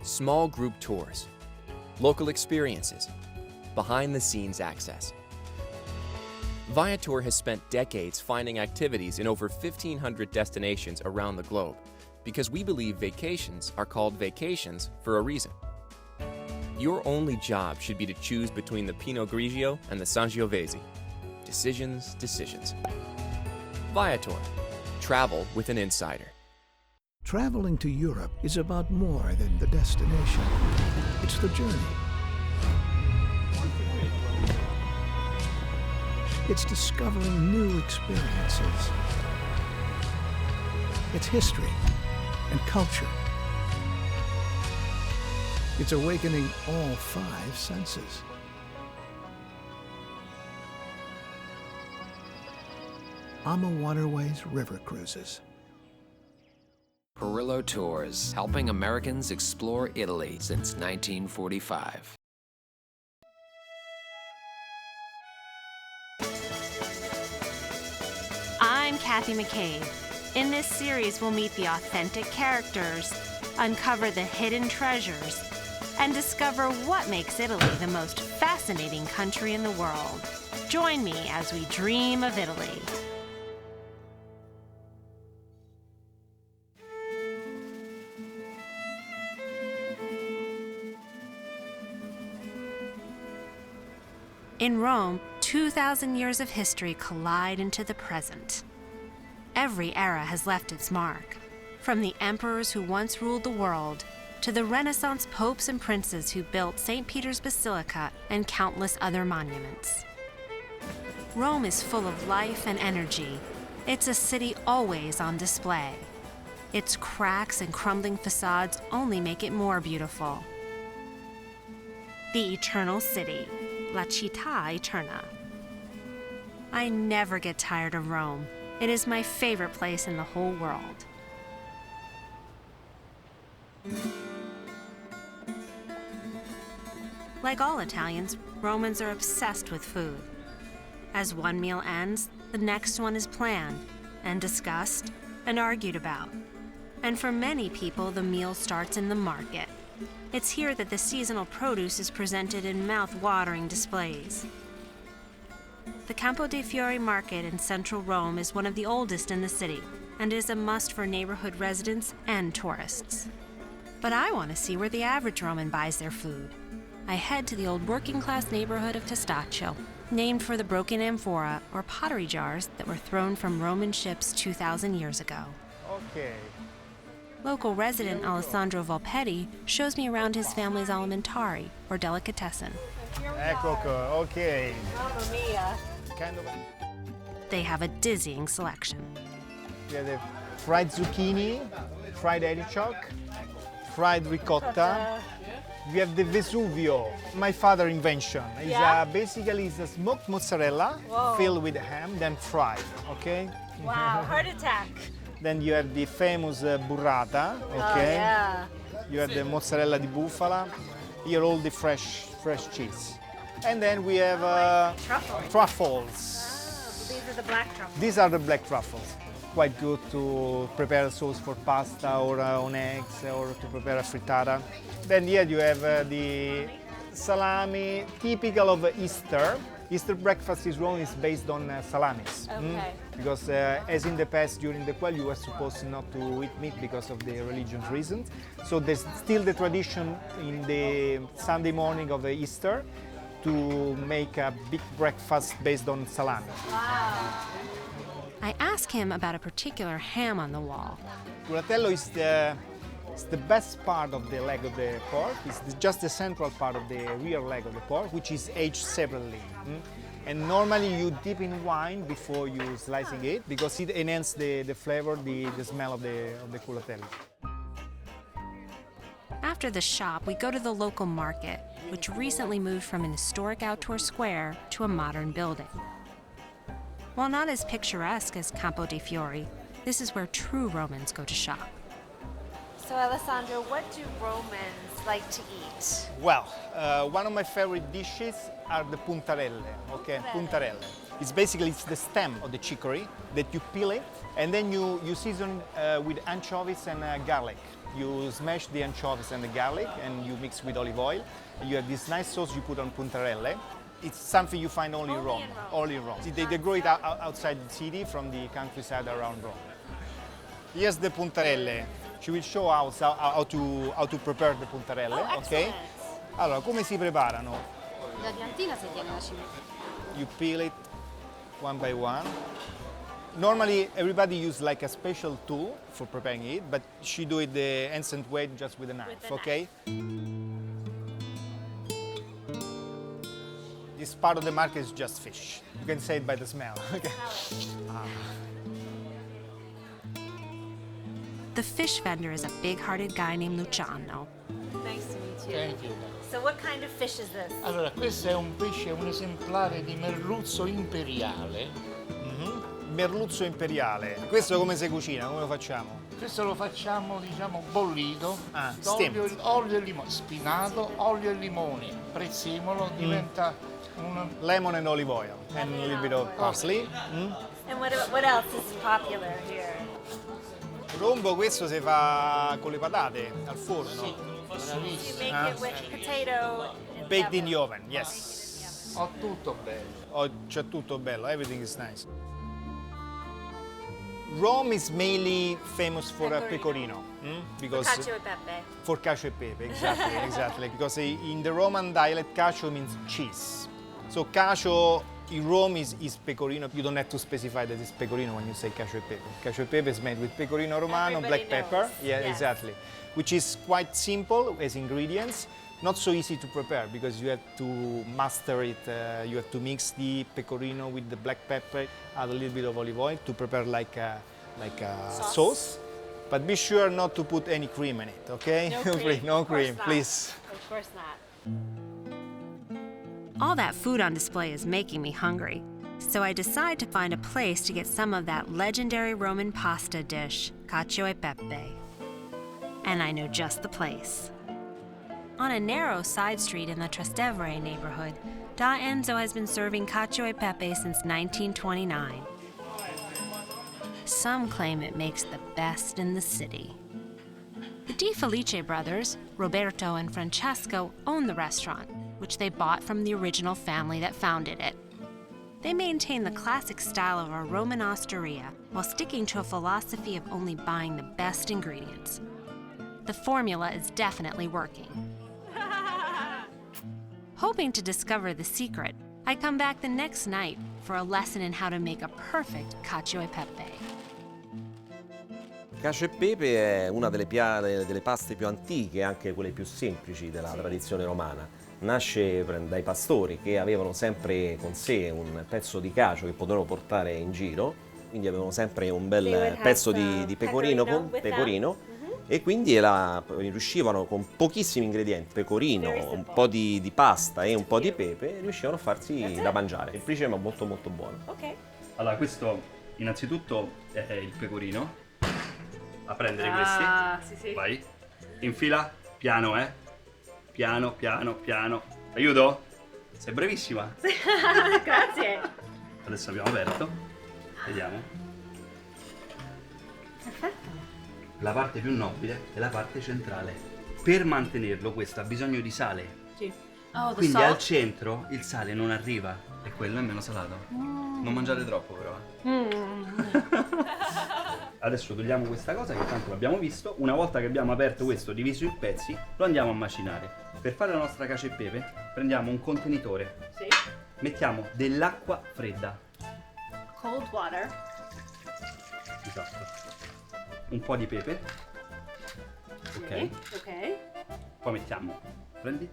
small group tours, local experiences, behind-the-scenes access. Viator has spent decades finding activities in over 1,500 destinations around the globe because we believe vacations are called vacations for a reason. Your only job should be to choose between the Pinot Grigio and the Sangiovese. Decisions, decisions. Viator. Travel with an insider. Traveling to Europe is about more than the destination. It's the journey. It's discovering new experiences. It's history and culture. It's awakening all 5 senses. AMA Waterways River Cruises. Perillo Tours, helping Americans explore Italy since 1945. I'm Kathy McCabe. In this series, we'll meet the authentic characters, uncover the hidden treasures, and discover what makes Italy the most fascinating country in the world. Join me as we dream of Italy. In Rome, 2,000 years of history collide into the present. Every era has left its mark, from the emperors who once ruled the world to the Renaissance popes and princes who built St. Peter's Basilica and countless other monuments. Rome is full of life and energy. It's a city always on display. Its cracks and crumbling facades only make it more beautiful. The Eternal City, La Città Eterna. I never get tired of Rome. It is my favorite place in the whole world. Like all Italians, Romans are obsessed with food. As one meal ends, the next one is planned and discussed and argued about. And for many people, the meal starts in the market. It's here that the seasonal produce is presented in mouth-watering displays. The Campo dei Fiori market in central Rome is one of the oldest in the city and is a must for neighborhood residents and tourists. But I want to see where the average Roman buys their food. I head to the old working-class neighborhood of Testaccio, named for the broken amphora or pottery jars that were thrown from Roman ships 2,000 years ago. Okay. Local resident Alessandro Volpetti shows me around his family's alimentari, or delicatessen. Ecco, okay. Mamma mia. They have a dizzying selection. We have the fried zucchini, fried artichoke, fried ricotta. We have the Vesuvio, my father's invention. It's basically it's a smoked mozzarella filled with ham, then fried, okay? Wow, heart attack. Then you have the famous burrata, okay? Oh, yeah. You have the mozzarella di bufala. Here all the fresh cheese. And then we have truffles. These are the black truffles. These are the black truffles. Quite good to prepare a sauce for pasta or on eggs or to prepare a frittata. Then here you have the salami, typical of Easter. Easter breakfast in Rome is based on salamis. Okay. Because as in the past, during the quail, you were supposed not to eat meat because of the religious reasons. So there's still the tradition in the Sunday morning of Easter to make a big breakfast based on salami. Wow. I ask him about a particular ham on the wall. Culatello is the best part of the leg of the pork. It's just the central part of the rear leg of the pork, which is aged separately. And normally you dip in wine before you slicing it because it enhances the flavor, the smell of the culatello. After the shop, we go to the local market, which recently moved from an historic outdoor square to a modern building. While not as picturesque as Campo dei Fiori, this is where true Romans go to shop. So Alessandro, what do Romans like to eat? Well, one of my favorite dishes are the puntarelle, okay? Puntarelle. It's basically the stem of the chicory that you peel it, and then you season with anchovies and garlic. You smash the anchovies and the garlic, and you mix with olive oil. And you have this nice sauce you put on puntarelle. It's something you find only in Rome. Only in Rome. They grow it outside the city, from the countryside around Rome. Here's the puntarelle. She will show us how to prepare the puntarelle. Okay? Allora, come si preparano? La piantina si tiene la cipolla. You peel it one by one. Normally, everybody use like a special tool for preparing it, but she do it the ancient way, just with a knife, okay? This part of the market is just fish. You can say it by the smell. Okay. The fish vendor is a big-hearted guy named Luciano. Nice to meet you. Thank you. So what kind of fish is this? Allora, questo è un pesce, un esemplare di merluzzo imperiale. Merluzzo imperiale. Questo come si cucina? Come lo facciamo? Questo lo facciamo, diciamo, bollito, steamed. olio e limone, spinato, olio e limone, prezzemolo, diventa un... Lemon and olive oil and a little bit of parsley. And what else is popular here? Rombo questo si fa con le patate al forno. Sì, You bravissimo. make it with potato and Baked in the pepper. oven, yes. Ho tutto bello. Oh, c'è tutto bello, everything is nice. Rome is mainly famous for pecorino. Because Cacio e Pepe. for cacio e pepe, exactly, exactly. Because in the Roman dialect, cacio means cheese. So cacio in Rome is pecorino. You don't have to specify that it's pecorino when you say cacio e pepe. Cacio e pepe is made with pecorino romano, Everybody black pepper. knows. Yeah, Yes. exactly. Which is quite simple as ingredients. Not so easy to prepare because you have to master it. You have to mix the pecorino with the black pepper, add a little bit of olive oil to prepare like a sauce. But be sure not to put any cream in it, okay? No cream, No of course cream, not. please. Of course not. All that food on display is making me hungry, so I decide to find a place to get some of that legendary Roman pasta dish, cacio e pepe. And I know just the place. On a narrow side street in the Trastevere neighborhood, Da Enzo has been serving cacio e pepe since 1929. Some claim it makes the best in the city. The Di Felice brothers, Roberto and Francesco, own the restaurant, which they bought from the original family that founded it. They maintain the classic style of a Roman osteria while sticking to a philosophy of only buying the best ingredients. The formula is definitely working. Hoping to discover the secret, I come back the next night for a lesson in how to make a perfect cacio e pepe. Cacio e pepe è una delle paste più antiche, anche quelle più semplici della tradizione romana. Nasce dai pastori che avevano sempre con sé un pezzo di cacio che potevano portare in giro, quindi avevano sempre un bel pezzo di pecorino, e quindi riuscivano con pochissimi ingredienti, pecorino, un po' di pasta e un po' di pepe, riuscivano a farsi da mangiare. Semplice ma molto molto buono. Ok. Allora, questo innanzitutto è il pecorino. A prendere questi. Sì. Vai. Infila. Piano, Piano, piano, piano. Aiuto? Sei brevissima. Grazie. Adesso abbiamo aperto. Vediamo. Perfetto. La parte più nobile è la parte centrale. Per mantenerlo questo ha bisogno di sale. Sì. Oh, the Quindi salt. al centro il sale non arriva e quello è meno salato. Non mangiate troppo però. Adesso togliamo questa cosa che tanto l'abbiamo visto. Una volta che abbiamo aperto questo diviso in pezzi, lo andiamo a macinare. Per fare la nostra cacio e pepe prendiamo un contenitore. Sì. Mettiamo dell'acqua fredda. Cold water. Esatto. Un po' di pepe. Ok. Ok. Poi mettiamo. Prendi.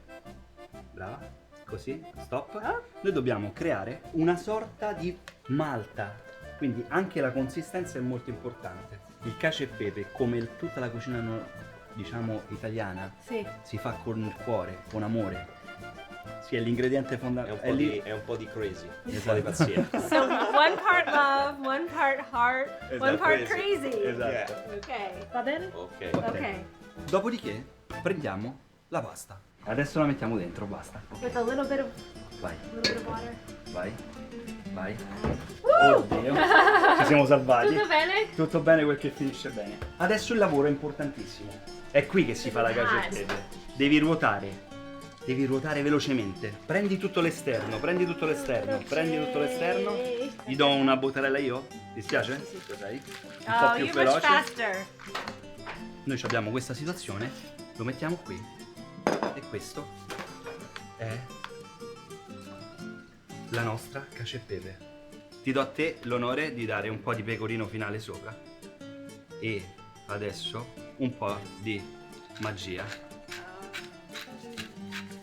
Brava. Così. Stop. Ah. Noi dobbiamo creare una sorta di malta. Quindi anche la consistenza è molto importante. Il cacio e pepe, come tutta la cucina diciamo italiana, Sì. si fa con il cuore, con amore. Sì, è l'ingrediente fondamentale. È un po' di crazy, Esatto. un po' di pazzia. So one part love, one part heart, one Esatto, part crazy. crazy. Esatto. Ok. Va bene? Ok. Ok. Dopodiché prendiamo la pasta. Adesso la mettiamo dentro, basta. With a little bit of Vai, water. vai. Vai. Oddio, ci siamo salvati. Tutto bene? Tutto bene quel che finisce bene. Adesso il lavoro è importantissimo. È qui che si fa la cacio e pepe. Devi ruotare velocemente. Prendi tutto l'esterno, prendi tutto l'esterno. Gli do una bottarella io? Ti spiace? Sì. Dai. Un po' più you're veloce. much faster. Noi abbiamo questa situazione, lo mettiamo qui. E questo è la nostra cacio e pepe. Ti do a te l'onore di dare un po' di pecorino finale sopra. E adesso un po' di magia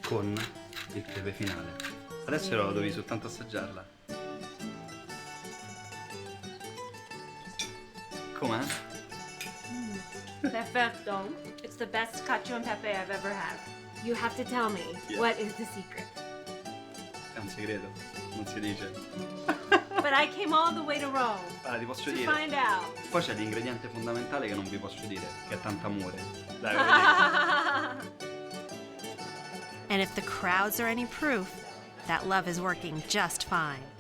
con il pepe finale. Adesso lo devi soltanto assaggiarla. Com'è? Perfetto. It's the best cacio and pepe I've ever had. You have to tell me, what is the secret? È un segreto, non si dice. But I came all the way to Rome Allora, ti posso to dire. find out. Poi c'è l'ingrediente fondamentale che non vi posso dire, che è tanto amore. Dai, lo vedi? And if the crowds are any proof, that love is working just fine.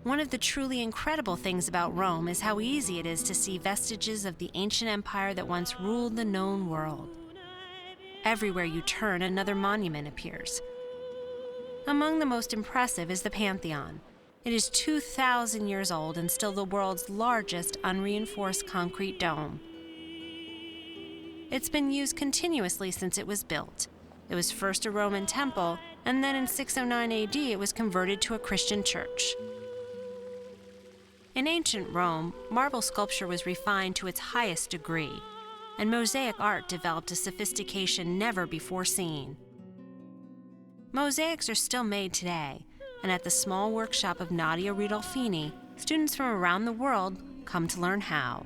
One of the truly incredible things about Rome is how easy it is to see vestiges of the ancient empire that once ruled the known world. Everywhere you turn, another monument appears. Among the most impressive is the Pantheon. It is 2,000 years old and still the world's largest unreinforced concrete dome. It's been used continuously since it was built. It was first a Roman temple, and then in 609 AD it was converted to a Christian church. In ancient Rome, marble sculpture was refined to its highest degree, and mosaic art developed a sophistication never before seen. Mosaics are still made today, and at the small workshop of Nadia Ridolfini, students from around the world come to learn how.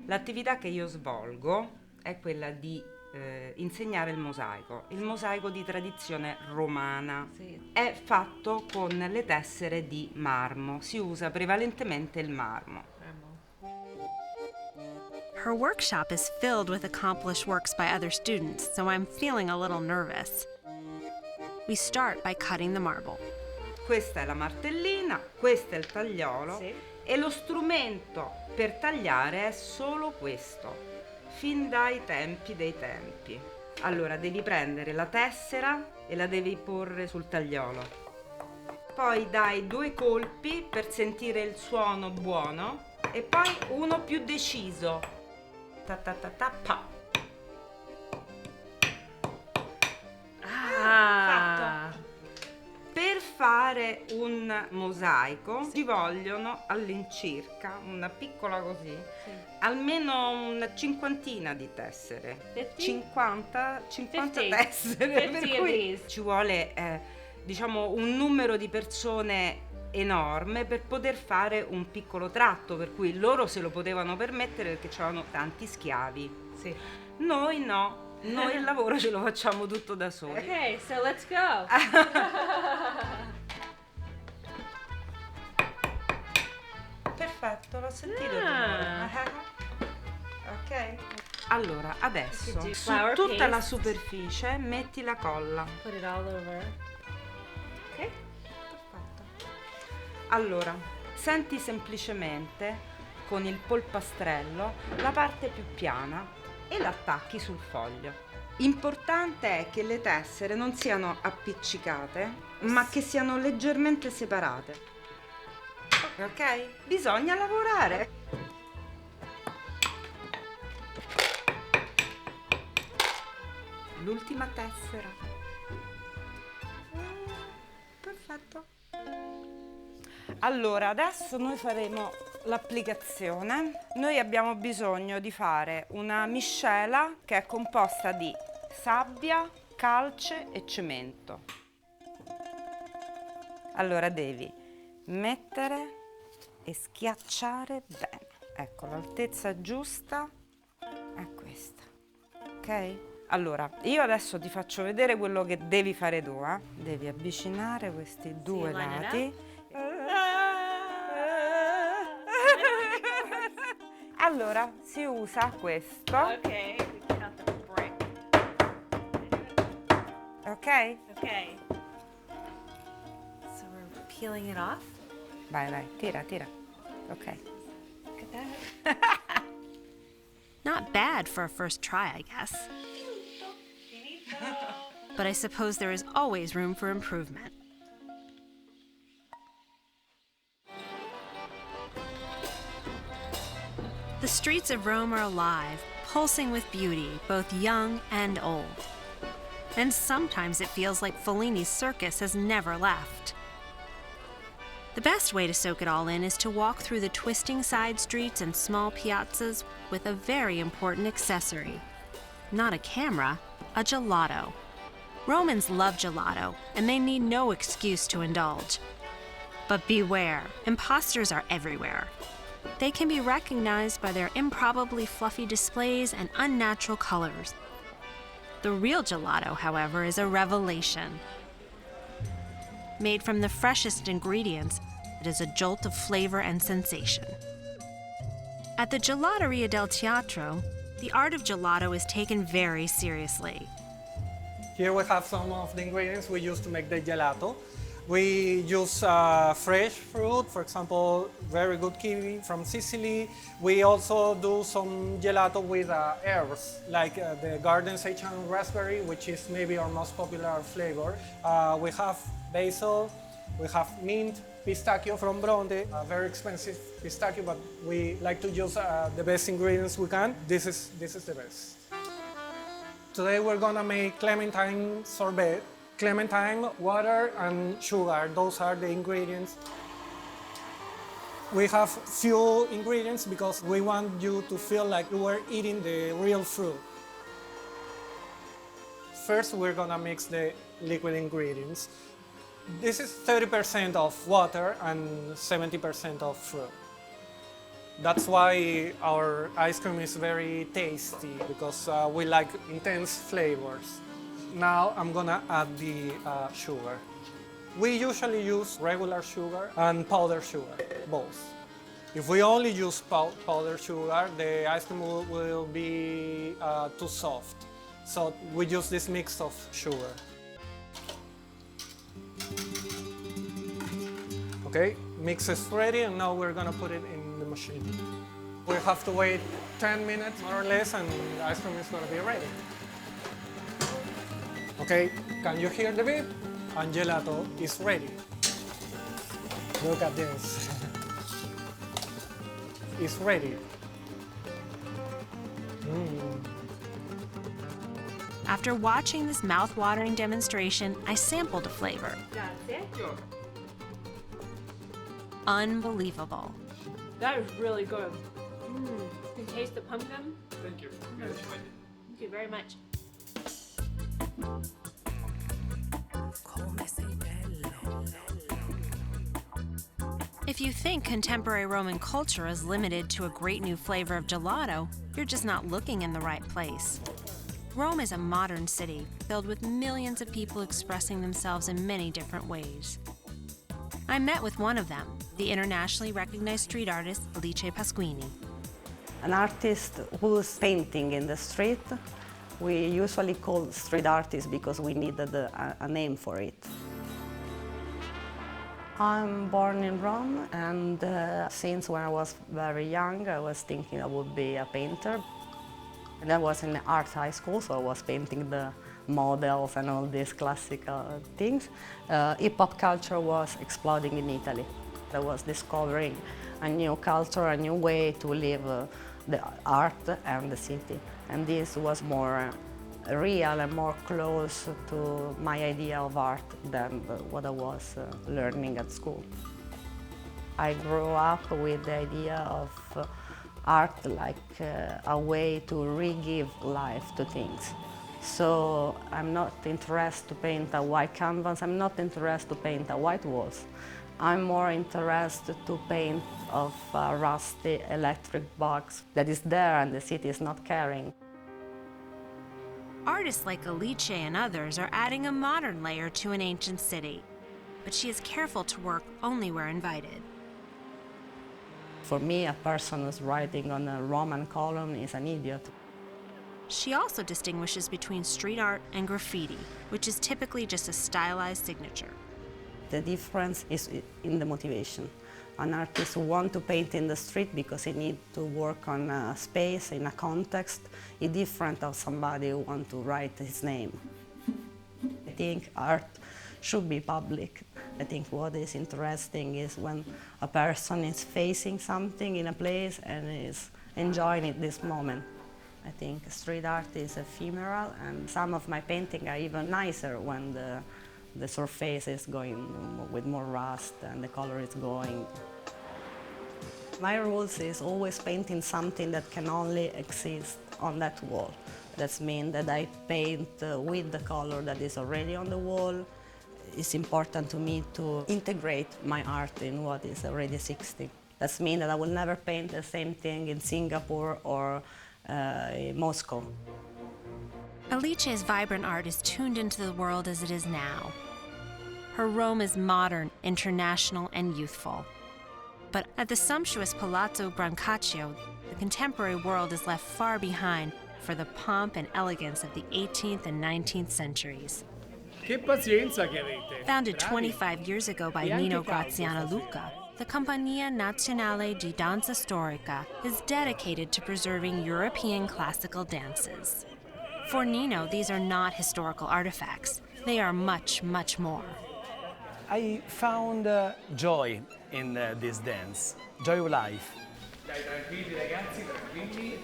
L'attività che io svolgo è quella di insegnare il mosaico di tradizione romana. Sì. È fatto con le tessere di marmo, si usa prevalentemente il marmo. Her workshop is filled with accomplished works by other students, so I'm feeling a little nervous. We start by cutting the marble. Questa è la martellina, questo è il tagliolo, Sì. e lo strumento per tagliare è solo questo, fin dai tempi dei tempi. Allora devi prendere la tessera e la devi porre sul tagliolo. Poi dai 2 colpi per sentire il suono buono e poi uno più deciso. Ta ta ta ta pa. Fatto. Per fare un mosaico ci vogliono all'incirca una piccola così, almeno una cinquantina di tessere. 50 tessere. Per cui ci vuole diciamo un numero di persone enorme per poter fare un piccolo tratto, per cui loro se lo potevano permettere perché c'erano tanti schiavi. Sì. Noi no. Noi il lavoro ce lo facciamo tutto da soli. Okay, so let's go. Perfetto, l'ho sentito il rumore. Ok. Allora, adesso do su flour tutta la paste. superficie metti la colla. Put it all over. Okay. Perfetto. Allora, senti semplicemente con il polpastrello la parte più piana e l'attacchi sul foglio. Importante è che le tessere non siano appiccicate, ma che siano leggermente separate. Ok? Bisogna lavorare. L'ultima tessera. Perfetto. Allora, adesso noi faremo l'applicazione. Noi abbiamo bisogno di fare una miscela che è composta di sabbia, calce e cemento. Allora devi mettere e schiacciare bene. Ecco, l'altezza giusta è questa. Ok? Allora, io adesso ti faccio vedere quello che devi fare tu. Devi avvicinare questi 2 lati. Allora, si usa questo. Okay, we cut the brick. Okay? Okay. So we're peeling it off? Vai, vai, tira, tira. Okay. Look at that. Not bad for a first try, I guess. But I suppose there is always room for improvement. The streets of Rome are alive, pulsing with beauty, both young and old. And sometimes it feels like Fellini's circus has never left. The best way to soak it all in is to walk through the twisting side streets and small piazzas with a very important accessory. Not a camera, a gelato. Romans love gelato, and they need no excuse to indulge. But beware, imposters are everywhere. They can be recognized by their improbably fluffy displays and unnatural colors. The real gelato, however, is a revelation. Made from the freshest ingredients, it is a jolt of flavor and sensation. At the Gelateria del Teatro, the art of gelato is taken very seriously. Here we have some of the ingredients we use to make the gelato. We use fresh fruit, for example, very good kiwi from Sicily. We also do some gelato with herbs, like the garden sage and raspberry, which is maybe our most popular flavor. We have basil, we have mint, pistachio from Bronte, a very expensive pistachio, but we like to use the best ingredients we can. This is the best. Today we're gonna make clementine sorbet. Clementine, water, and sugar, those are the ingredients. We have few ingredients because we want you to feel like you were eating the real fruit. First, we're gonna mix the liquid ingredients. This is 30% of water and 70% of fruit. That's why our ice cream is very tasty, because we like intense flavors. Now I'm gonna add the sugar. We usually use regular sugar and powdered sugar, both. If we only use powdered sugar, the ice cream will be too soft. So we use this mix of sugar. Okay, mix is ready, and now we're gonna put it in the machine. We have to wait 10 minutes more or less, and the ice cream is gonna be ready. Okay, can you hear the beep? And gelato is ready. Look at this. It's ready. After watching this mouth-watering demonstration, I sampled a flavor. Unbelievable. That is really good. You can taste the pumpkin. Thank you. Thank you very much. If you think contemporary Roman culture is limited to a great new flavor of gelato, you're just not looking in the right place. Rome is a modern city filled with millions of people expressing themselves in many different ways. I met with one of them, the internationally recognized street artist Felice Pasquini. An artist who's painting in the street, we usually call street artists because we needed a name for it. I'm born in Rome, and since when I was very young, I was thinking I would be a painter. And I was in art high school, so I was painting the models and all these classical things. Hip-hop culture was exploding in Italy. I was discovering a new culture, a new way to live the art and the city. And this was more real and more close to my idea of art than what I was learning at school. I grew up with the idea of art like a way to re-give life to things. So I'm not interested to paint a white canvas, I'm not interested to paint a white walls. I'm more interested to paint of a rusty electric box that is there and the city is not caring. Artists like Felice and others are adding a modern layer to an ancient city, but she is careful to work only where invited. For me, a person who's writing on a Roman column is an idiot. She also distinguishes between street art and graffiti, which is typically just a stylized signature. The difference is in the motivation. An artist wants to paint in the street because he needs to work on a space, in a context. It's different of somebody who wants to write his name. I think art should be public. I think what is interesting is when a person is facing something in a place and is enjoying it this moment. I think street art is ephemeral, and some of my paintings are even nicer when the surface is going with more rust and the color is going. My rules is always painting something that can only exist on that wall. That means that I paint with the color that is already on the wall. It's important to me to integrate my art in what is already existing. That means that I will never paint the same thing in Singapore or in Moscow. Felice's vibrant art is tuned into the world as it is now. Her Rome is modern, international, and youthful. But at the sumptuous Palazzo Brancaccio, the contemporary world is left far behind for the pomp and elegance of the 18th and 19th centuries. Che pazienza che avete. Founded 25 years ago by Nino Graziano Luca, the Compagnia Nazionale di Danza Storica is dedicated to preserving European classical dances. For Nino, these are not historical artifacts. They are much, much more. I found joy in this dance, joy of life. Dai tranquilli ragazzi, tranquilli.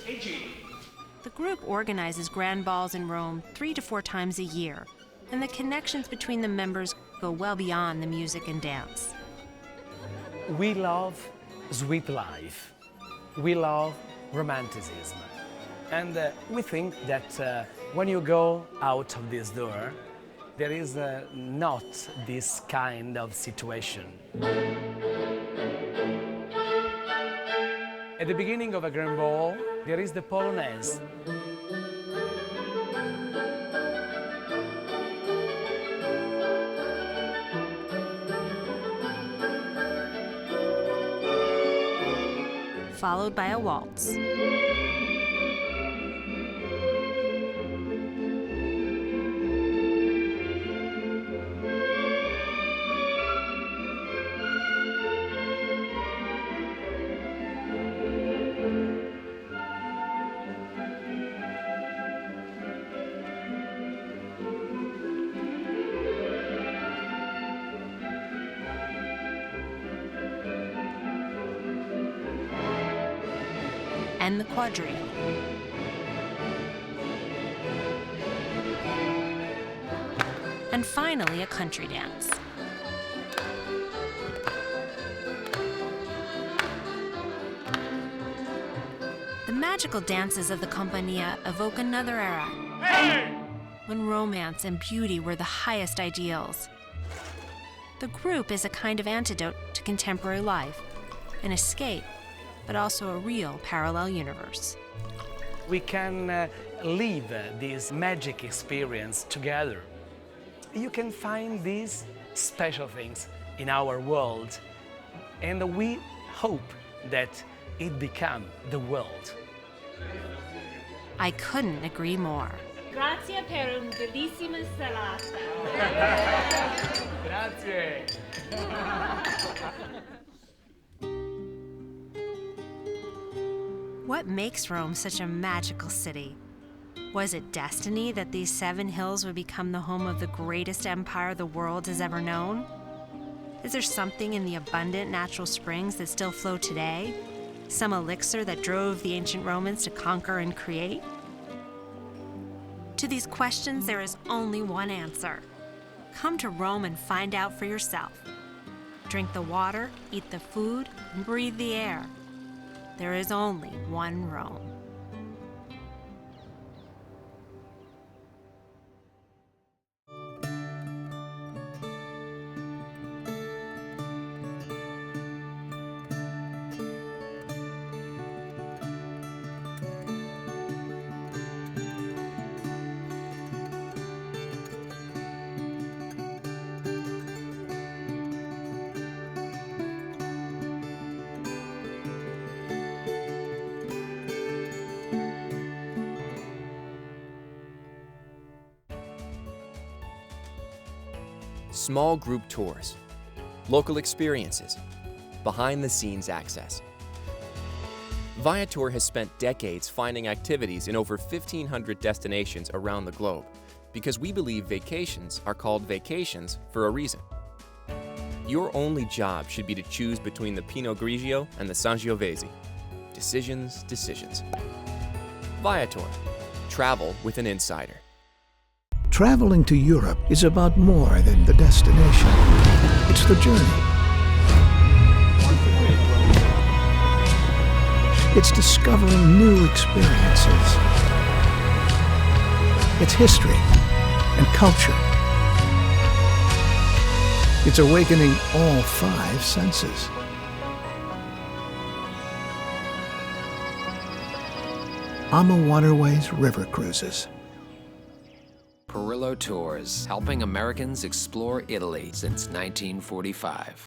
E giri. The group organizes grand balls in Rome 3 to 4 times a year, and the connections between the members go well beyond the music and dance. We love sweet life. We love romanticism. And we think that when you go out of this door, there is not this kind of situation. At the beginning of a grand ball, there is the Polonaise. Followed by a waltz. And the quadrille. And finally, a country dance. The magical dances of the Compagnia evoke another era, when romance and beauty were the highest ideals. The group is a kind of antidote to contemporary life, an escape, but also a real parallel universe. We can live this magic experience together. You can find these special things in our world, and we hope that it become the world. I couldn't agree more. Grazie per una bellissima salata. Grazie. What makes Rome such a magical city? Was it destiny that these 7 hills would become the home of the greatest empire the world has ever known? Is there something in the abundant natural springs that still flow today? Some elixir that drove the ancient Romans to conquer and create? To these questions, there is only one answer. Come to Rome and find out for yourself. Drink the water, eat the food, and breathe the air. There is only one Rome. small group tours, local experiences, behind-the-scenes access. Viator has spent decades finding activities in over 1,500 destinations around the globe because we believe vacations are called vacations for a reason. Your only job should be to choose between the Pinot Grigio and the Sangiovese. Decisions, decisions. Viator. Travel with an insider. Traveling to Europe is about more than the destination. It's the journey. It's discovering new experiences. It's history and culture. It's awakening all 5 senses. 𝗖𝗓𝗡𝗘𝗖𝗧 River Cruises. 𝗪𝗜𝗧𝗛𝗘 Tours, helping Americans explore Italy since 1945.